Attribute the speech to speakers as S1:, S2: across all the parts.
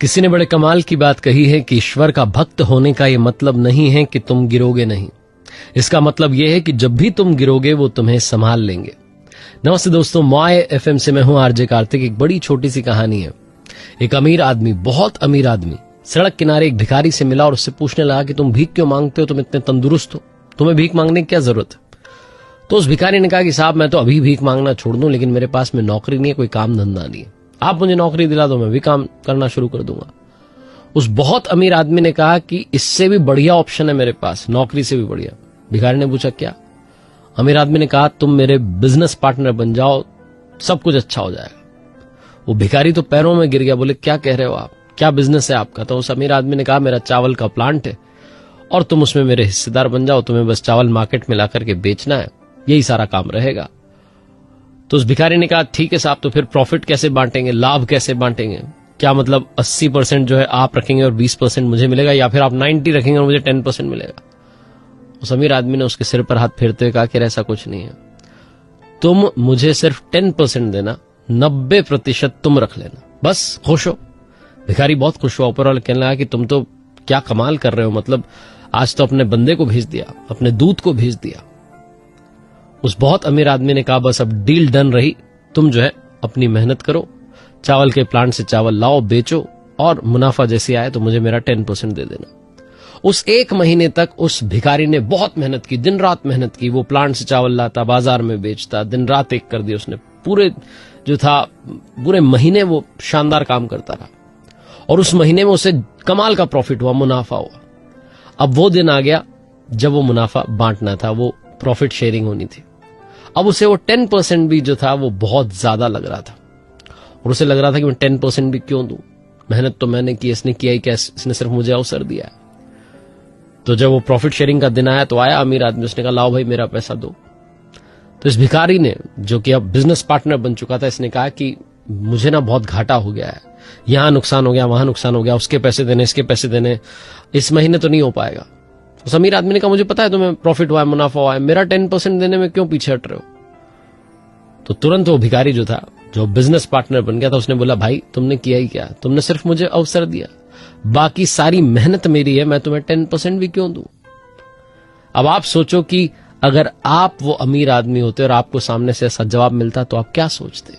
S1: किसी ने बड़े कमाल की बात कही है कि ईश्वर का भक्त होने का यह मतलब नहीं है कि तुम गिरोगे नहीं, इसका मतलब यह है कि जब भी तुम गिरोगे वो तुम्हें संभाल लेंगे। नमस्ते दोस्तों, माय एफएम से मैं हूं आरजे कार्तिक। एक बड़ी छोटी सी कहानी है। एक अमीर आदमी, बहुत अमीर आदमी, सड़क किनारे एक भिखारी से मिला और उससे पूछने लगा कि तुम भीख क्यों मांगते हो, तुम इतने तंदुरुस्त हो, तुम्हें भीख मांगने की क्या जरूरत है। तो उस भिखारी ने कहा कि साहब मैं तो अभी भीख मांगना छोड़ दूं, लेकिन मेरे पास में नौकरी नहीं है, कोई काम धंधा नहीं है, आप मुझे नौकरी दिला दो, मैं भी काम करना शुरू कर दूंगा। उस बहुत अमीर आदमी ने कहा कि इससे भी बढ़िया ऑप्शन है मेरे पास, नौकरी से भी बढ़िया। भिखारी ने पूछा क्या? अमीर आदमी ने कहा तुम मेरे बिजनेस पार्टनर बन जाओ, सब कुछ अच्छा हो जाएगा। वो भिखारी तो पैरों में गिर गया, बोले क्या कह रहे हो आप, क्या बिजनेस है आपका? तो उस अमीर आदमी ने कहा मेरा चावल का प्लांट है और तुम उसमें मेरे हिस्सेदार बन जाओ, तुम्हें बस चावल मार्केट में ला करके बेचना है, यही सारा काम रहेगा। तो उस भिखारी ने कहा ठीक है साहब, तो फिर प्रॉफिट कैसे बांटेंगे, लाभ कैसे बांटेंगे? क्या मतलब 80% जो है आप रखेंगे और 20% मुझे मिलेगा, या फिर आप 90 रखेंगे और मुझे 10% मिलेगा? उस अमीर आदमी ने उसके सिर पर हाथ फेरते हुए कहा कि ऐसा कुछ नहीं है, तुम मुझे सिर्फ 10% देना, 90% तुम रख लेना, बस खुश हो। भिखारी बहुत खुश हुआ, ऊपर वाले कहने लगा कि तुम तो क्या कमाल कर रहे हो, मतलब आज तो अपने बंदे को भेज दिया, अपने दूत को भेज दिया। उस बहुत अमीर आदमी ने कहा बस अब डील डन रही, तुम जो है अपनी मेहनत करो, चावल के प्लांट से चावल लाओ, बेचो और मुनाफा जैसे आए तो मुझे मेरा 10% दे देना। उस एक महीने तक उस भिखारी ने बहुत मेहनत की, दिन रात मेहनत की। वो प्लांट से चावल लाता, बाजार में बेचता, दिन रात एक कर दिया उसने। पूरे जो था पूरे महीने वो शानदार काम करता रहा और उस महीने में उसे कमाल का प्रॉफिट हुआ, मुनाफा हुआ। अब वो दिन आ गया जब वो मुनाफा बांटना था, वो प्रॉफिट शेयरिंग होनी थी। अब उसे वो 10% भी जो था वो बहुत ज्यादा लग रहा था और उसे लग रहा था कि मैं 10% भी क्यों दूं, मेहनत तो मैंने की, इसने किया ही क्या, इसने सिर्फ मुझे अवसर दिया है। तो जब वो प्रॉफिट शेयरिंग का दिन आया तो आया अमीर आदमी, उसने कहा लाओ भाई मेरा पैसा दो। तो इस भिखारी ने, जो कि अब बिजनेस पार्टनर बन चुका था, इसने कहा कि मुझे ना बहुत घाटा हो गया है, यहां नुकसान हो गया, वहां नुकसान हो गया, उसके पैसे देने, इसके पैसे देने, इस महीने तो नहीं हो पाएगा। उस अमीर आदमी ने कहा मुझे पता है तुम्हें प्रॉफिट हुआ है, मुनाफा हुआ है, मेरा 10% देने में क्यों पीछे हट रहे हो? तो तुरंत वो भिखारी जो था, जो बिजनेस पार्टनर बन गया था, उसने बोला भाई तुमने किया ही क्या, तुमने सिर्फ मुझे अवसर दिया, बाकी सारी मेहनत मेरी है, मैं तुम्हें 10% भी क्यों दूं? अब आप सोचो कि अगर आप वो अमीर आदमी होते और आपको सामने से ऐसा जवाब मिलता तो आप क्या सोचते?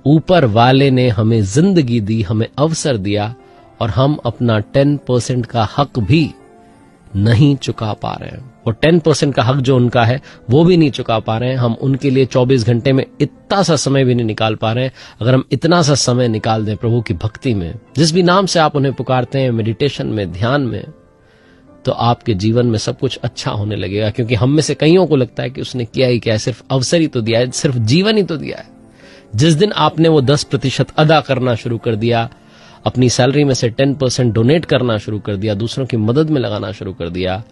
S1: ऊपर वाले ने हमें जिंदगी दी, हमें अवसर दिया और हम अपना 10% का हक भी नहीं चुका पा रहे हैं। वो 10% का हक जो उनका है वो भी नहीं चुका पा रहे हैं। हम उनके लिए 24 घंटे में इतना सा समय भी नहीं निकाल पा रहे हैं। अगर हम इतना सा समय निकाल दें प्रभु की भक्ति में, जिस भी नाम से आप उन्हें पुकारते हैं, मेडिटेशन में, ध्यान में, तो आपके जीवन में सब कुछ अच्छा होने लगेगा। क्योंकि हम में से कईयों को लगता है कि उसने किया ही क्या है, सिर्फ अवसर ही तो दिया है, सिर्फ जीवन ही तो दिया है। जिस दिन आपने वो 10% अदा करना शुरू कर दिया, अपनी सैलरी में से 10% डोनेट करना शुरू कर दिया, दूसरों की मदद में लगाना शुरू कर दिया,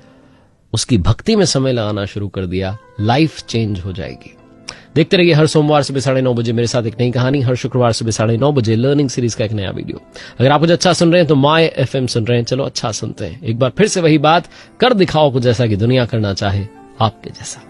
S1: उसकी भक्ति में समय लगाना शुरू कर दिया, लाइफ चेंज हो जाएगी। देखते रहिए हर सोमवार सुबह 9:30 बजे मेरे साथ एक नई कहानी, हर शुक्रवार सुबह 9:30 बजे लर्निंग सीरीज का एक नया वीडियो। अगर आप कुछ अच्छा सुन रहे हैं तो माय एफएम सुन रहे हैं, चलो अच्छा सुनते हैं। एक बार फिर से वही बात, कर दिखाओ कुछ ऐसा कि दुनिया करना चाहे आपके जैसा।